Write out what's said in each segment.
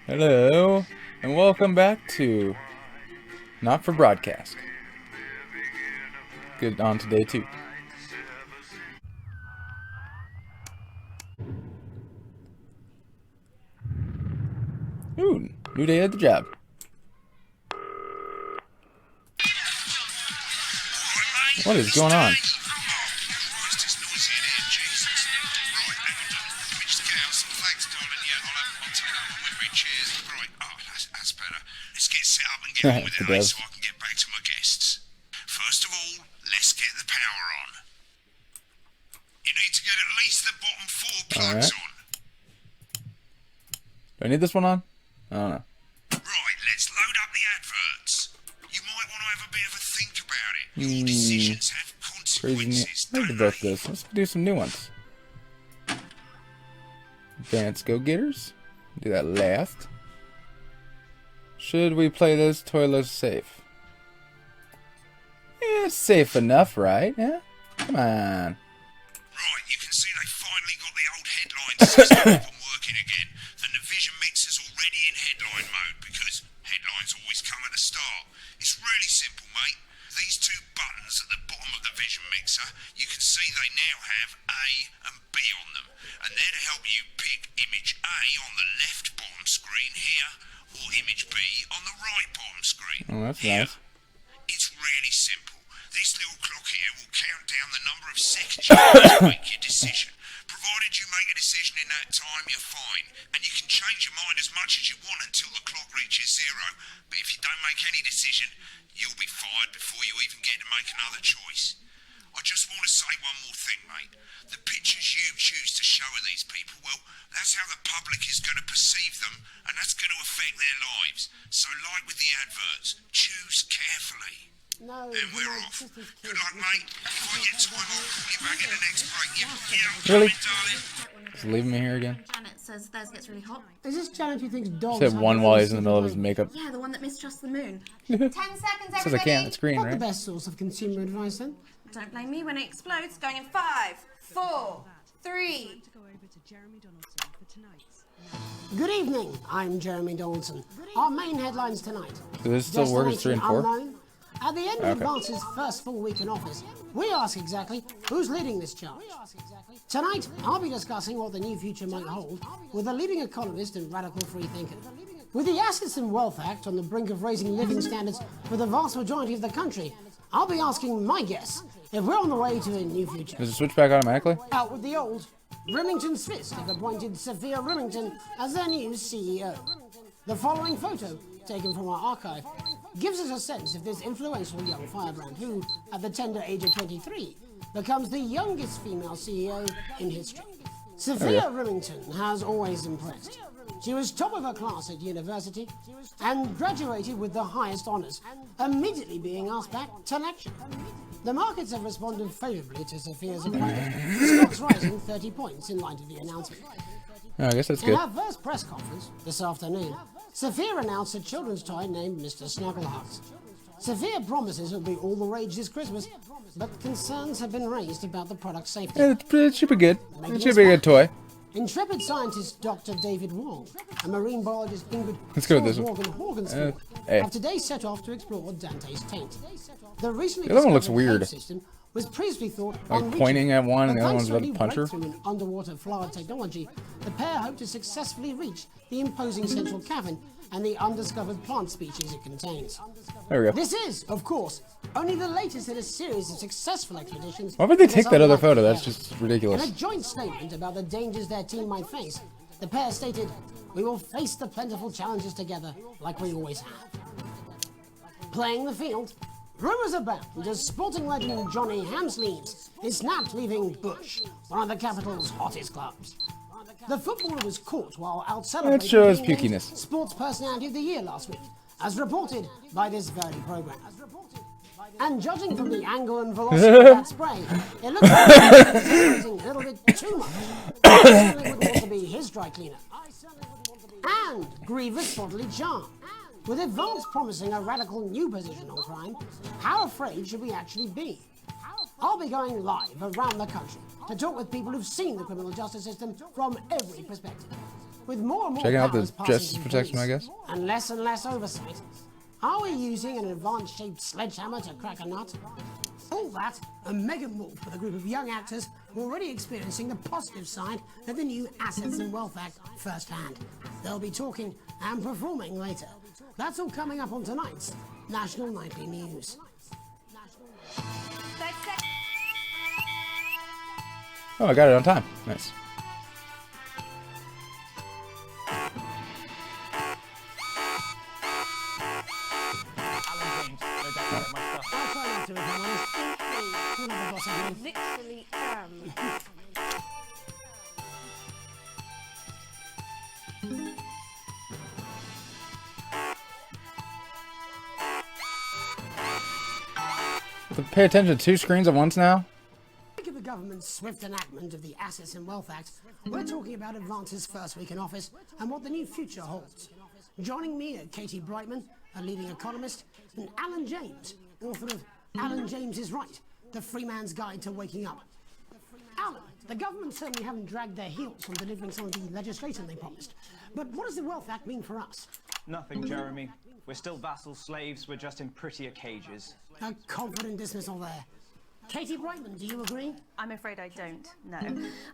Hello, and welcome back to Not for Broadcast. Good on to day 2. Ooh, new day at the job. What is going on? Get on with it, right, so I can get back to my guests. First of all, let's get the power on. You need to get at least the bottom 4 plugs on. Do I need this one on? I don't know. Right, let's load up the adverts. You might want to have a bit of a think about it. Your decisions have consequences, I need to both this. Let's do some new ones. Advanced Go-Getters. Do that last. Should we play this toilet safe? Yeah, safe enough, right? Yeah? Come on. Right, you can see they finally got the old headline system up and working again. And the vision mixer's already in headline mode because headlines always come at the start. It's really simple, mate. These 2 buttons at the bottom of the vision mixer, you can see they now have A and B on them. And they're to help you pick image A on the left bottom screen here, or image B on the right bottom screen. Oh, that's here. nice. It's really simple. This little clock here will count down the number of seconds you need to make your decision. Provided you make a decision in that time, you're fine. And you can change your mind as much as you want until the clock reaches 0. But if you don't make any decision, you'll be fired before you even get to make another choice. I just want to say one more thing, mate. The pictures you choose to show of these people, well, that's how the public is going to perceive them, and that's going to affect their lives. So like with the adverts, choose carefully. No, and we're off. Good luck, mate. If I get time, I'll call you back in the next break. Really? Darling. Just leaving me here again. Janet says Thursday gets really hot. Is this Janet who thinks dogs Said one while he's in the middle of his makeup. Yeah, the one that mistrusts the moon. 10 seconds, everybody. Says I can't. It's green, Not the right? best source of consumer advice, then? Don't blame me when it explodes. Going in 5, 4, 3. Good evening, I'm Jeremy Donaldson. Our main headlines tonight. So this still works 3 and 4? Unknown. At the end of Okay. Advance's first full week in office, we ask exactly who's leading this charge. Tonight, I'll be discussing what the new future might hold with a leading economist and radical freethinker. With the Assets and Wealth Act on the brink of raising living standards for the vast majority of the country, I'll be asking my guess if we're on the way to a new future. Does it switch back automatically? Out with the old. Remington's Fist have appointed Sophia Remington as their new CEO. The following photo, taken from our archive, gives us a sense of this influential young firebrand who, at the tender age of 23, becomes the youngest female CEO in history. Sophia Remington has always impressed. She was top of her class at university and graduated with the highest honours, immediately being asked back to lecture. The markets have responded favourably to Sophia's appointment, stocks rising 30 points in light of the announcement. Oh, I guess that's In good. her first press conference this afternoon, Sophia announced a children's toy named Mr. Snugglehearts. Sophia promises it'll be all the rage this Christmas, but concerns have been raised about the product's safety. Yeah, it should be good. It should be a good toy. Intrepid scientist Dr. David Wong and marine biologist Ingrid Let's go with this one. Morgan hey. have today set off to explore Dante's taint. The recently The other one looks discovered weird. code system was previously thought Like unreachable, pointing at one and but the other thanks one's about a to new punch her. breakthrough in underwater flower technology, the pair hope to successfully reach the imposing central cavern and the undiscovered plant species it contains. There we go. This is, of course, only the latest in a series of successful expeditions. Why would they to this take that other unlikely photo? That's area. just In ridiculous. a joint statement about the dangers their team might face, the pair stated, "We will face the plentiful challenges together like we always have." Playing the field, rumours abound as sporting legend Johnny Hamsleeves is snapped leaving Bush, one of the capital's hottest clubs. The footballer was caught while out celebrating That shows being named pukiness. Sports Personality of the Year last week, as reported by this very programme. And judging from the angle and velocity of that spray, it looks like he's celebrating a little bit too much. I certainly wouldn't want to be his dry cleaner. And grievous bodily charm. With Advance promising a radical new position on crime, how afraid should we actually be? I'll be going live around the country to talk with people who've seen the criminal justice system from every perspective. With more and more Checking out the powers passing justice through protection, I police guess. and less oversight, are we using an advanced-shaped sledgehammer to crack a nut? All that, and Megan Wolf with a group of young actors already experiencing the positive side of the new Assets and Wealth Act firsthand. They'll be talking and performing later. That's all coming up on tonight's National Nightly News. Oh, I got it on time. Nice. I'll try not to, if I'm honest. You're not the boss of me. Literally am. To pay attention to 2 screens at once now? Think of the government's swift enactment of the Assets and Wealth Act. We're talking about Advance's first week in office and what the new future holds. Joining me are Katie Brightman, a leading economist, and Alan James, author of Alan James is Right, The Free Man's Guide to Waking Up. Alan, the government certainly haven't dragged their heels on delivering some of the legislation they promised. But what does the Wealth Act mean for us? Nothing, Jeremy. We're still vassal slaves, we're just in prettier cages. A confident dismissal there. Katie Brightman, do you agree? I'm afraid I don't, no.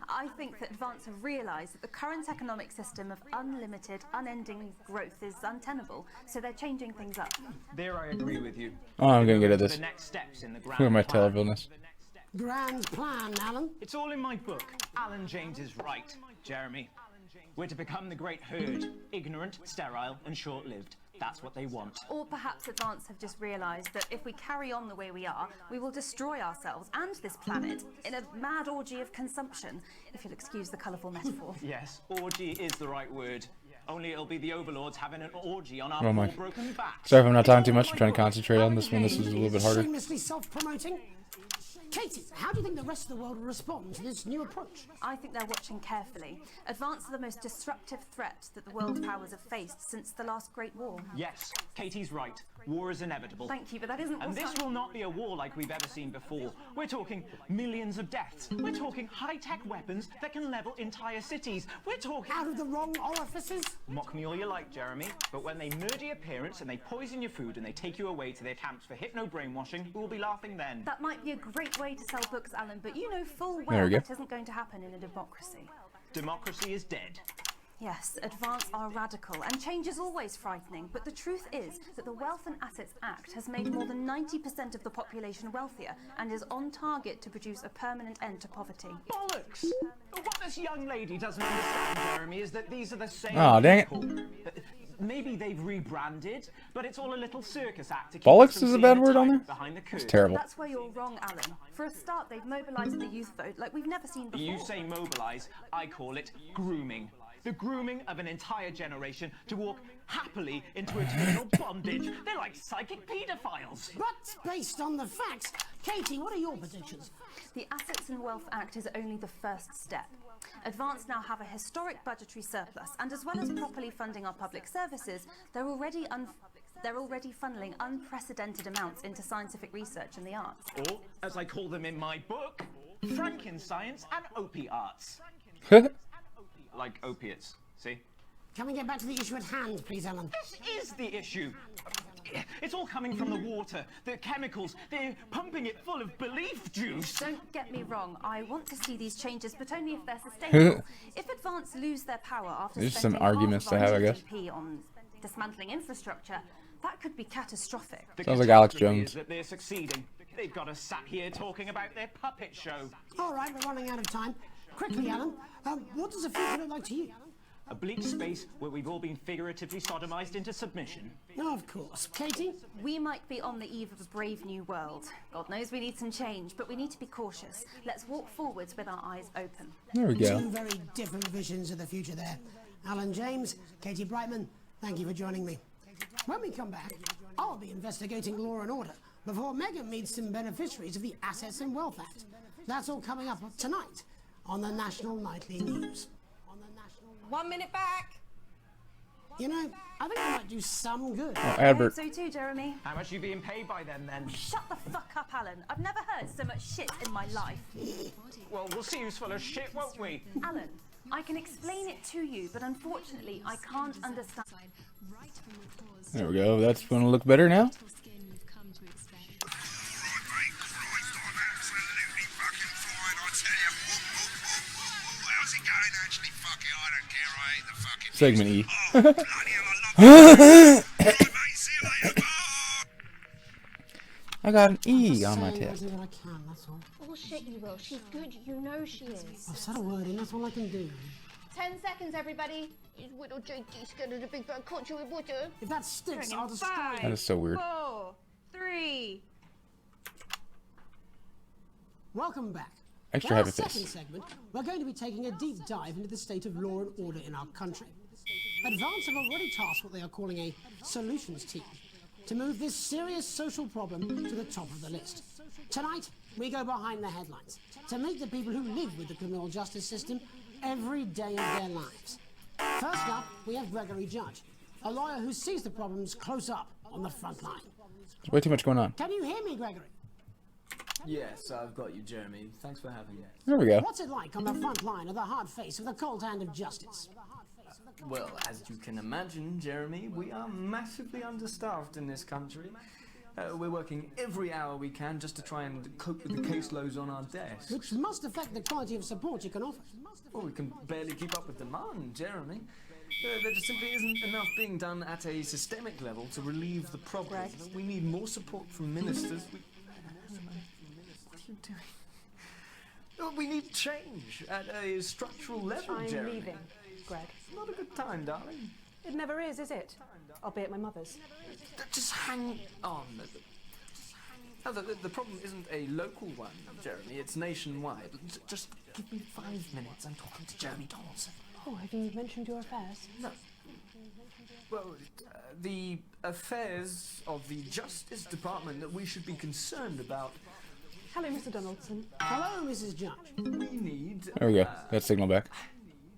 I think that Advance have realised that the current economic system of unlimited, unending growth is untenable, so they're changing things up. There I agree with you. Oh, I'm gonna get at this. The next steps in the grand Look at my plan. televilness. Grand plan, Alan. It's all in my book. Alan James is right, Jeremy. We're to become the great herd, ignorant, sterile, and short-lived. That's what they want. Or perhaps Advance have just realised that if we carry on the way we are, we will destroy ourselves and this planet in a mad orgy of consumption, if you'll excuse the colourful metaphor. Yes, orgy is the right word. Only it'll be the overlords having an orgy on our Oh my. poor broken backs. Sorry if I'm not talking too much. I'm trying to concentrate on this one. This is a little bit harder. Shamelessly self-promoting. Katie, how do you think the rest of the world will respond to this new approach? I think they're watching carefully. Advance are the most disruptive threat that the world powers have faced since the last Great War. Yes, Katie's right. War is inevitable. Thank you, but that isn't And what this will not be a war like we've ever seen before. We're talking millions of deaths. We're talking high-tech weapons that can level entire cities. We're talking... Out of the wrong orifices? Mock me all you like, Jeremy, but when they murder your parents and they poison your food and they take you away to their camps for hypno-brainwashing, we'll be laughing then. That might be a great way to sell books, Alan, but you know full There well we go. that isn't going to happen in a democracy. Democracy is dead. Yes, Advance are radical, and change is always frightening, but the truth is that the Wealth and Assets Act has made more than 90% of the population wealthier and is on target to produce a permanent end to poverty. Bollocks! What this young lady doesn't understand, Jeremy, is that these are the same Aw, dang it. people. Maybe they've rebranded, but it's all a little circus act to keep Bollocks us from is a seeing bad the word on type there? behind the curtain. It's terrible. That's where you're wrong, Alan. For a start, they've mobilised the youth vote like we've never seen before. You say mobilise, I call it grooming. The grooming of an entire generation to walk happily into eternal bondage. They're like psychic paedophiles. But based on the facts, Katie, what are your predictions? The Assets and Wealth Act is only the first step. Advance now have a historic budgetary surplus, and as well as properly funding our public services, they're already funneling unprecedented amounts into scientific research and the arts. Or, as I call them in my book, Frankenscience and opiates. Like opiates, see? Can we get back to the issue at hand, please, Alan? This is the issue. It's all coming from the water, the chemicals. They're pumping it full of belief juice. Don't get me wrong, I want to see these changes, but only if they're sustainable. If Advance lose their power after There's some spending arguments half of to our have, I guess. GDP on dismantling infrastructure, that could be catastrophic. The Sounds like Alex catastrophe Jones. is that they're succeeding. They've got us sat here talking about their puppet show. All right, we're running out of time. Quickly, Alan, what does the future look like to you? A bleak space where we've all been figuratively sodomized into submission. Of course. Katie? We might be on the eve of a brave new world. God knows we need some change, but we need to be cautious. Let's walk forwards with our eyes open. There we go. Two very different visions of the future there. Alan James, Katie Brightman, thank you for joining me. When we come back, I'll be investigating law and order before Megan meets some beneficiaries of the Assets and Wealth Act. That's all coming up tonight on the National Nightly News. 1 minute back. You know, I think I might do some good. Oh, I hope Albert. so too, Jeremy. How much are you being paid by them then? Shut the fuck up, Alan. I've never heard so much shit in my life. Well, we'll see who's full of shit, won't we? Alan, I can explain it to you, but unfortunately, I can't understand. There we go. That's going to look better now. Right, mate, Christ, I'm absolutely fucking fine, I tell you. How's it going, actually? Fuck it, I don't care, I hate the fucking Segment E. Oh, bloody hell, I love it. Right, mate, see you later, bye. I got an E Just on my saying test. everything that I can, that's all. Oh shit, you will. She's good. You know she is. I've said a word in, that's all I can do. 10 seconds, everybody. His little JD scared of the big bird caught you with water. If that sticks, I'll destroy That is so weird. 4, 3. Welcome back. Extra For our happy second face. segment, we're going to be taking a deep dive into the state of law and order in our country. Advance have already tasked what they are calling a solutions team to move this serious social problem to the top of the list. Tonight, we go behind the headlines to meet the people who live with the criminal justice system every day of their lives. First up, we have Gregory Judge, a lawyer who sees the problems close up on the front line. There's way too much going on. Can you hear me, Gregory? Yes, I've got you, Jeremy. Thanks for having me. There we go. What's it like on the front line of the hard face of the cold hand of justice? Well, as you can imagine, Jeremy, we are massively understaffed in this country. We're working every hour we can just to try and cope with the caseloads on our desks. Which must affect the quality of support you can offer. Well, we can barely keep up with demand, Jeremy. There just simply isn't enough being done at a systemic level to relieve the problem. We need more support from ministers. What are you doing? We need change at a structural level, I'm Jeremy. leaving, Greg. Not a good time, darling. It never is it? I'll be at my mother's. Just hang on. No, the problem isn't a local one, Jeremy. It's nationwide. Just give me 5 minutes. I'm talking to Jeremy Donaldson. Oh, have you mentioned your affairs? No. Well, the affairs of the Justice Department that we should be concerned about. Hello, Mr. Donaldson. Hello, Mrs. Judge. We need. There we go. That signal back.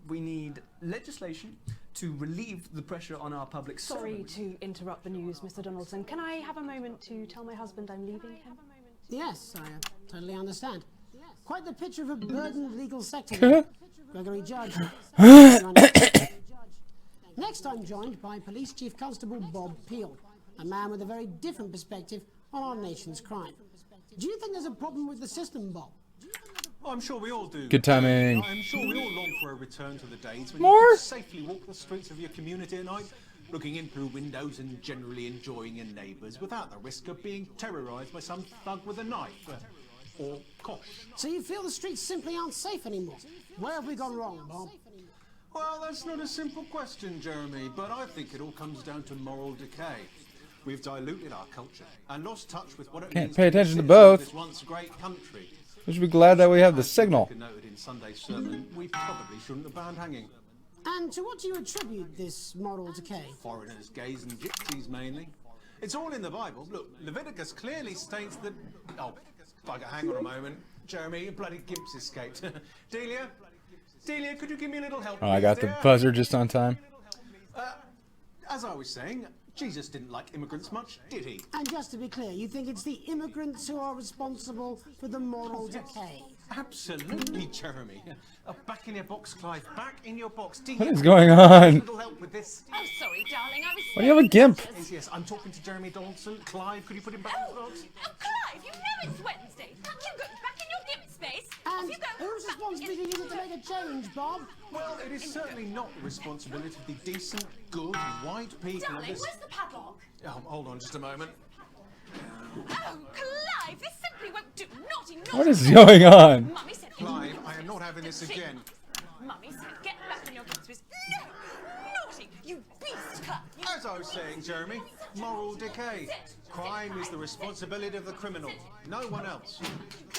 We need legislation to relieve the pressure on our public Sorry servants. to interrupt the news, Mr. Donaldson. Can I have a moment to tell my husband I'm leaving him? Yes, I totally understand. Quite the picture of a burdened legal sector. Gregory Judge. Next, I'm joined by Police Chief Constable Bob Peel, a man with a very different perspective on our nation's crime. Do you think there's a problem with the system, Bob? I'm sure we all do. Good timing. I'm sure we all long for a return to the days when More? you could safely walk the streets of your community at night, looking in through windows and generally enjoying your neighbours without the risk of being terrorised by some thug with a knife. Or kosh. So you feel the streets simply aren't safe anymore? Where have we gone wrong, Bob? Well, that's not a simple question, Jeremy, but I think it all comes down to moral decay. We've diluted our culture and lost touch with what it Can't means pay to be attention to citizens both. of this once great country. We should be glad that we have the signal. As noted in Sunday's sermon, we probably shouldn't have banned hanging. And to what do you attribute this moral decay? Foreigners, gays and gypsies mainly. It's all in the Bible. Look, Leviticus clearly states that... Oh, bugger, hang on a moment. Jeremy, your bloody gimps escaped. Delia? Delia, could you give me a little help? Oh, I please, got the dear? buzzer just on time. As I was saying, Jesus didn't like immigrants much, did he? And just to be clear, you think it's the immigrants who are responsible for the moral decay? Absolutely, Jeremy. Back in your box, Clive. Back in your box. Delia, What is going on? little help with this. Oh, sorry, darling. I was. Why do you have a gimp? Yes, I'm talking to Jeremy Donaldson. Clive, could you put him back in the box? Oh, Clive, you know it's Wednesday. You go back in your gimp space. And you go whose responsibility is it to make a change, Bob? Well, it is certainly not the responsibility of the decent, good, white people of Darling, this... where's the padlock? Oh, hold on just a moment. Oh, Clive, this simply won't do. Naughty, naughty. What is going on? Mummy said. Clive, I am not having this again. Mummy said, get back in your gimp space. No, naughty, you beast, Clive. You As I was saying, Jeremy, moral decay. Crime is the responsibility of the criminal, no one else.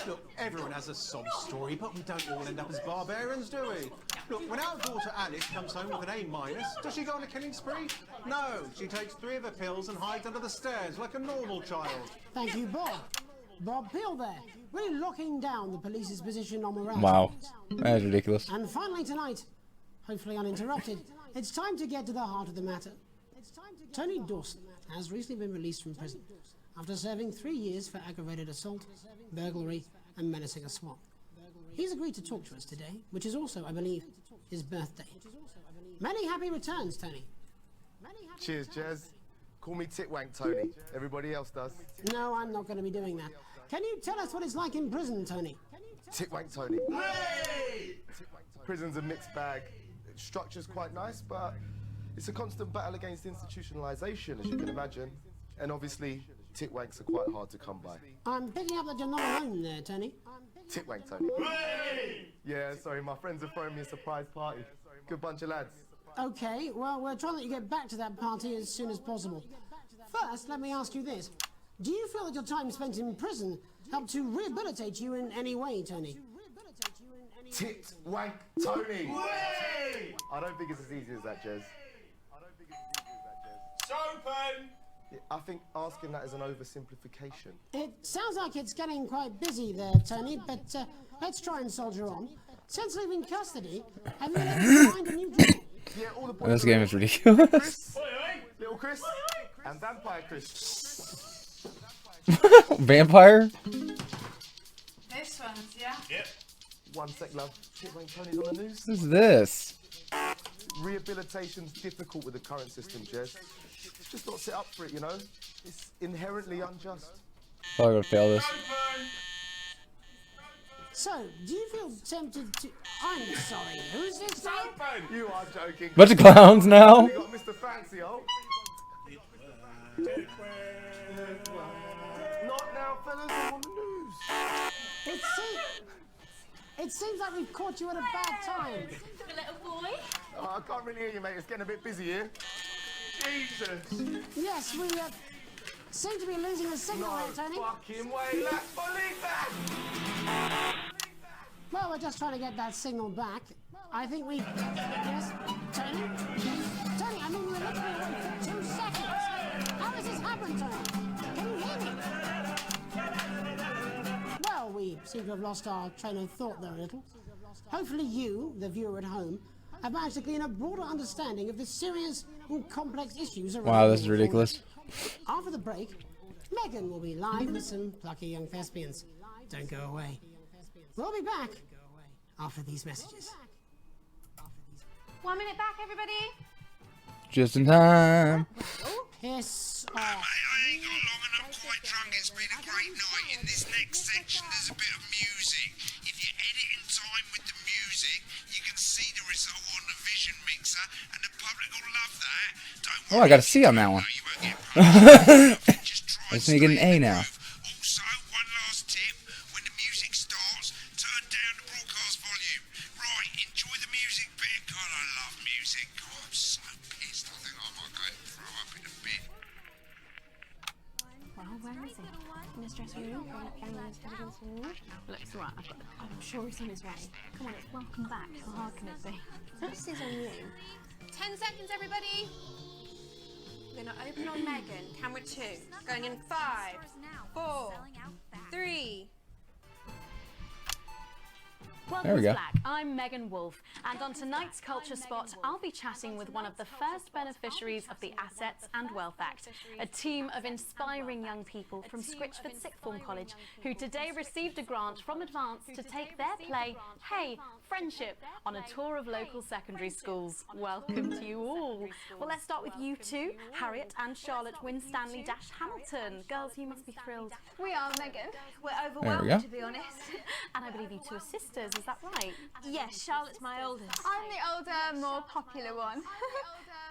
Look, everyone has a sob story, but we don't all end up as barbarians, do we? Look, when our daughter Alice comes home with an A-, does she go on a killing spree? No, she takes 3 of her pills and hides under the stairs like a normal child. Thank you, Bob. Bob Peel there, really locking down the police's position on morality. Wow. That is ridiculous. And finally tonight, hopefully uninterrupted, It's time to get to the heart of the matter. Tony Dawson has recently been released from prison after serving 3 years for aggravated assault, burglary, and menacing a swamp. He's agreed to talk to us today, which is also, I believe, his birthday. Many happy returns, Tony. Cheers, Jez. Call me Titwank Tony. Everybody else does. No, I'm not going to be doing that. Can you tell us what it's like in prison, Tony? Titwank Tony. Hey! Prison's a mixed bag. Structure's quite nice, but it's a constant battle against institutionalization, as you can imagine. And obviously, Titwanks are quite hard to come by. I'm picking up that you're not alone there, Tony. Titwank Tony. Hey! Yeah, sorry, my friends are throwing me a surprise party. Good bunch of lads. Okay, well, we're trying to let you get back to that party as soon as possible. First, let me ask you this. Do you feel that your time spent in prison helped to rehabilitate you in any way, Tony? Titwank Tony! Way! I don't think it's as easy as that, Jez. Open! Yeah, I think asking that is an oversimplification. It sounds like it's getting quite busy there, Tony, but let's try and soldier on. Since leaving custody, have you been able to find a new job? Yeah, all the boys This game is ridiculous. Chris, little Chris, and Vampire Chris. Vampire? This one's, yeah? Yep. 1 sec, love. Titwank Tony's on the news. What is this? Rehabilitation's difficult with the current system, Jez. It's just not set up for it, you know? It's inherently unjust. Probably gonna fail this. So, do you feel tempted to... I'm sorry, who's this now? You are joking. Bunch of clowns now. You got Mr. Fancy, oh? Not now, fellas. I'm on the news. It seems like we've caught you at a bad time. The little boy. Oh, I can't really hear you, mate. It's getting a bit busy here. Jesus. Yes, we seem to be losing the signal No there, Tony. fucking way. Let's believe that. Well, we're just trying to get that signal back. I think we... Yes, Tony? Tony, I mean, we're literally away for 2 seconds. How does this happen, Tony? Can you hear me? Well, we seem to have lost our train of thought there a little. Hopefully you, the viewer at home, have managed to glean a broader understanding of the serious and complex issues around... Wow, this is ridiculous. After the break, Megan will be live with some plucky young thespians. Don't go away. We'll be back after these messages. 1 minute back, everybody. Just in time. Piss Mate, off. I ain't got long and I'm quite drunk. It's been a great night. In this next section, there's a bit of music. If you edit in time with the music, you can see the result on the vision mixer, and the public will love that. Don't Oh, I got a C on that one. you won't get punished. Just try Let's and make it an stay A in the now. groove. Also, one last tip. When the music starts, turn down the broadcast volume. Right, enjoy the music bit. God, I love music. God, I'm so pissed. I think I might go and throw up in a bit. Well, where is he? In his dressing room? Looks right. I'm sure he's on his way. Come on, it's welcome back. How hard can it be? This is on you. 10 seconds, everybody. We're going to open on Megan. Camera 2. Going in 5, 4, 3. There we Welcome go. back. I'm Megan Wolfe, and on tonight's Culture Spot, I'll be chatting with one of the first beneficiaries of the Assets and Wealth Act, a team of inspiring young people from Scritchford Sixth Form College who today received a grant from Advance to take their play, Hey, Friendship, on a tour of local secondary schools. Welcome to you all. Well, let's start with you two, Harriet and Charlotte Winstanley-Hamilton. Girls, you must be thrilled. We are, Megan. We're There we overwhelmed, go. to be honest. And I believe you two are sisters, is that right? Yes, Charlotte's my oldest. I'm the older, more popular one.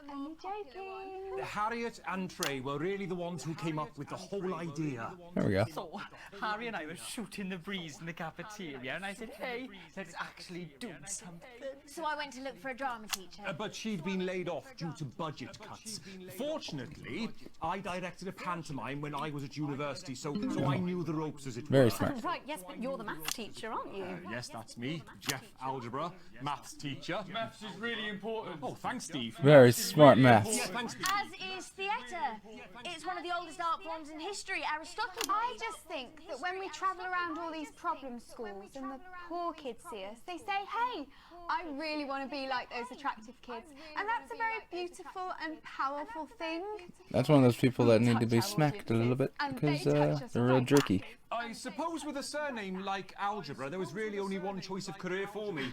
Are you joking? Harriet and Trey were really the ones who came up with the whole idea. There we go. So, Harry and I were shooting the breeze in the cafeteria, and I said, hey, let's actually do something. So I went to look for a drama teacher. But she'd been laid off due to budget cuts. Fortunately, I directed a pantomime when I was at university, so I knew the ropes, as it Very were. smart. Right, yes, but you're the maths teacher, aren't you? Yes, that's me, Jeff Algebra, maths teacher. Maths is really important. Oh, thanks, Steve. Very smart maths. Yeah, thanks. As is theatre. It's one of the oldest art forms in history, Aristotle. I just think that when we travel around all these problem schools and the poor kids see us, they say, hey, I really want to be like those attractive kids. And that's a very beautiful and powerful thing. That's one of those people that need to be smacked a little bit because they're real jerky. I suppose with a surname like Algebra, there was really only one choice of career for me.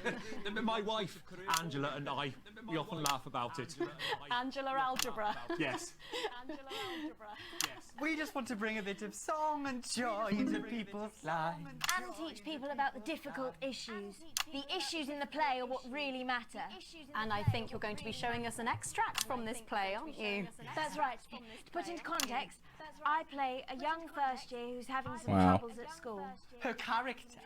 My wife, Angela, and I, we often laugh about it. Angela Algebra. Yes. Angela Algebra. Yes. We just want to bring a bit of song and joy into people's lives. And teach people about the difficult issues. The issues in the play are what really matter. And I think you're going to be showing us an extract from this play, aren't you? That's right. To put into context, I play a young first year who's having some Wow. troubles at school. Her character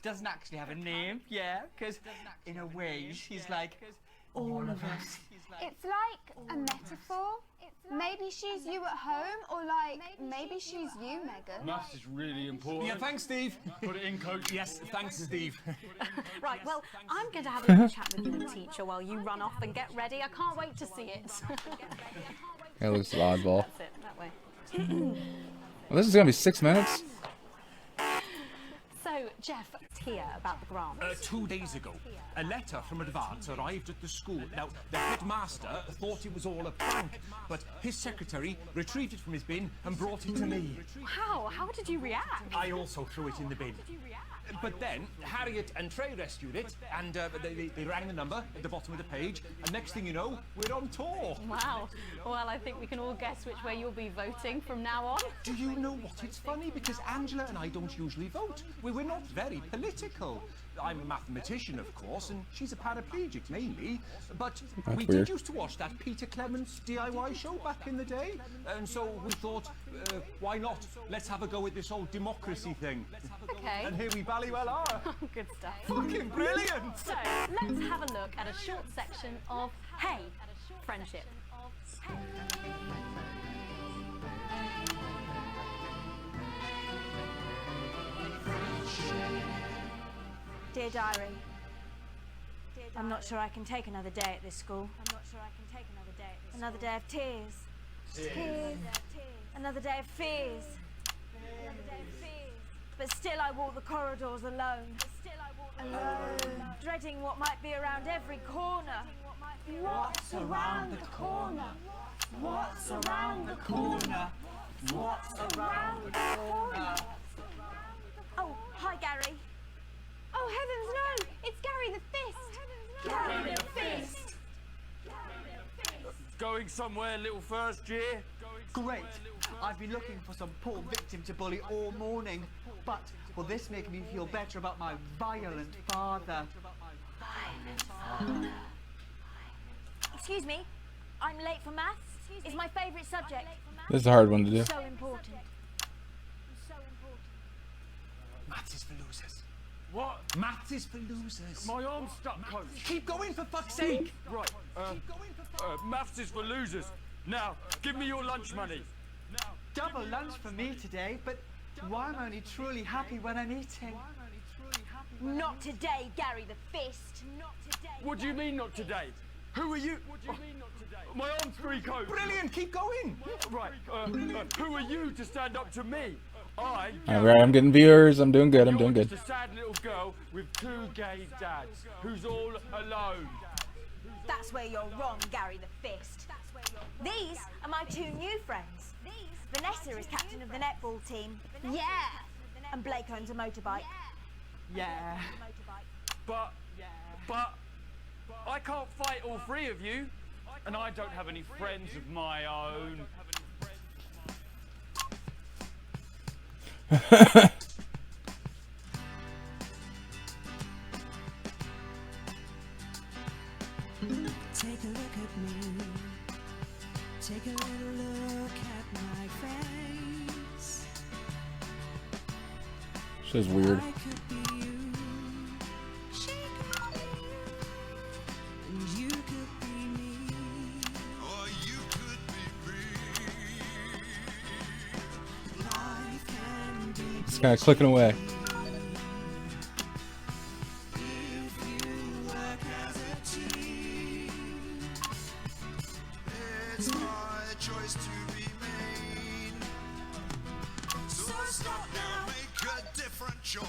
doesn't actually have a name, yeah, because in a way she's like all of us. It's like a metaphor. Maybe she's you at home, or like maybe she's you, Megan. Maths is really important. Yeah, thanks, Steve. Put it in, coach. Yes, thanks, Steve. Right, well, I'm going to have a little chat with the teacher while you run off and get ready. I can't wait to see it. That looks oddball. That's it, that way. Well, this is gonna be 6 minutes. So, Jeff, here about the grant. 2 days ago, a letter from Advance arrived at the school. Now, the headmaster thought it was all a prank, but his secretary retrieved it from his bin and brought it to me. How? How did you react? I also threw it in the bin. But then, Harriet and Trey rescued it, and they rang the number at the bottom of the page, and next thing you know, we're on tour. Wow. Well, I think we can all guess which way you'll be voting from now on. Do you know what? It's funny, because Angela and I don't usually vote. We're not very political. I'm a mathematician, of course, and she's a paraplegic, mainly. But That's we weird. did used to watch that Peter Clements DIY show back in the day, and so we thought, why not? Let's have a go at this old democracy thing. Okay. And here we bally well are. Good stuff. Fucking brilliant! So, let's have a look at a short section of Hey, Friendship. Dear Diary, I'm not sure I can take another day at this school. Another day of tears. Tears. Another day of fears. But still I walk the corridors alone. Alone. Dreading what might be around every corner. What's around the corner? What's around the corner? What's around the corner? Oh, hi Gary. Oh heavens no! It's Gary the Fist. Gary the Fist. Going somewhere, little first year? Great. I've been looking for some poor victim to bully all morning, but will this make me feel better about my violent father? Excuse me, I'm late for maths. It's my favourite subject. This is a hard one to do. So important. Maths is for losers. What? Maths is for losers. My arm's stuck, coach. Keep going, for fuck's sake! Right, maths is for losers. Now, give me your lunch money. Double lunch for me today, but why am I only truly happy when I'm eating? Not today, Gary the Fist. Not today. What do you mean not today? Who are you? What do you mean not today? My arm's free, coach. Brilliant, keep going! Right, who are you to stand up to me? I, Alright, I'm getting viewers. I'm doing good. I'm doing you're good. just a sad little girl with 2 gay dads who's all alone. That's where you're wrong, Gary the Fist. These are my 2 new friends. Vanessa is captain of the netball team. Yeah. And Blake owns a motorbike. Yeah. But I can't fight all 3 of you, and I don't have any friends of my own. Take a look at me. Take a little look at my face. This is weird. I could be you. She could be you. And you could be me. Or you could be me. Life can be It's kind of clicking away. if you work as a team. It's my choice to be made. So stop now, make a different choice.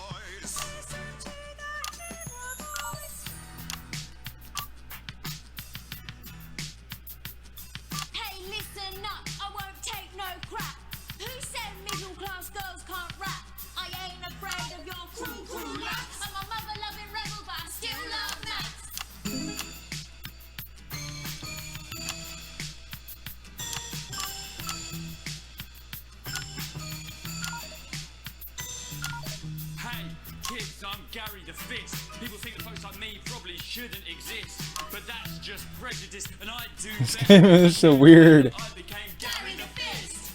Gary the Fist. People think that folks like me probably shouldn't exist, but that's just prejudice, and I do This game is so weird. I became Gary the Fist.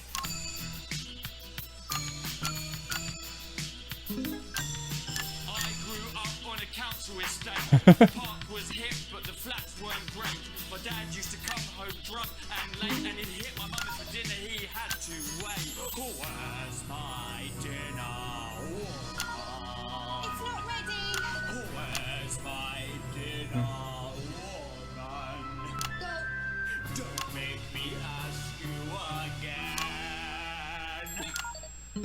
I grew up on a council estate. The park was hip, but the flats weren't great. My dad used to come home drunk and late, and he'd hit my mum for dinner. He had to wait. Where's my dinner? It's not ready. Where's my dinner, woman? Don't make me ask you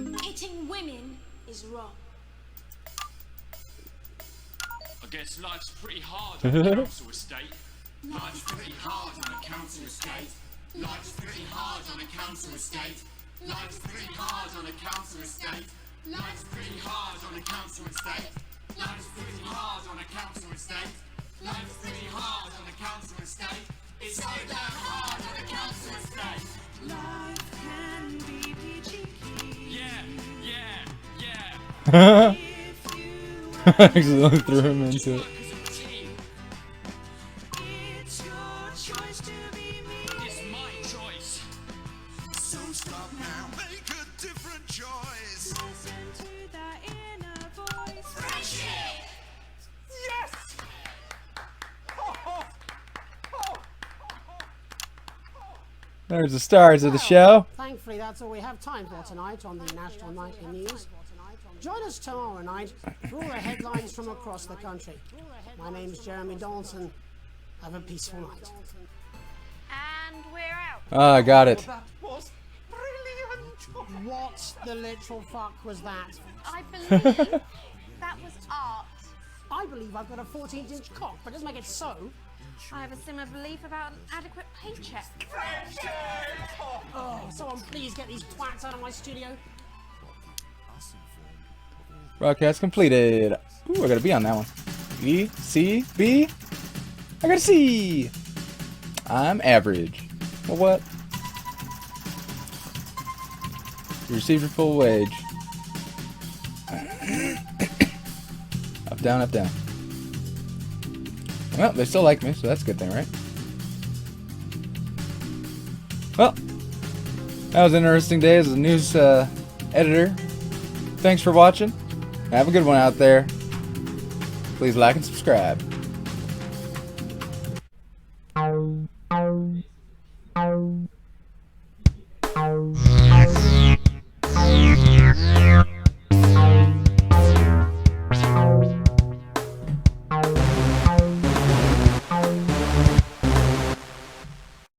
again. Hitting women is wrong. I guess life's pretty hard on a council estate. Life's pretty hard on a council estate. Life's pretty hard on a council estate. Life's pretty hard on a council estate. Life's pretty hard on a council estate. Life's pretty hard on a council estate. Life's pretty hard on a council estate. It's so damn hard on a council estate. Life can be peachy keen. Yeah. Actually threw him into it. It's your choice to be me. It's my choice. So stop now, make a different choice. Listen to that inner voice. Friendship! Yes! There's the stars of the show. Thankfully, that's all we have time for tonight on the National Nightly News. Join us tomorrow night for all the headlines from across the country. My name's Jeremy Donaldson. Have a peaceful night. And we're out. Ah, I got it. That was brilliant. What the literal fuck was that? I believe that was art. I believe I've got a 14-inch cock, but doesn't make it so. I have a similar belief about an adequate paycheck. Oh, someone please get these twats out of my studio. Broadcast completed. Ooh, I got a B on that one. B, C, B. I got a C. I'm average. Well, what? You received your full wage. Up, down, up, down. Well, they still like me, so that's a good thing, right? Well, that was an interesting day as a news editor. Thanks for watching. Have a good one out there. Please like and subscribe. Ow.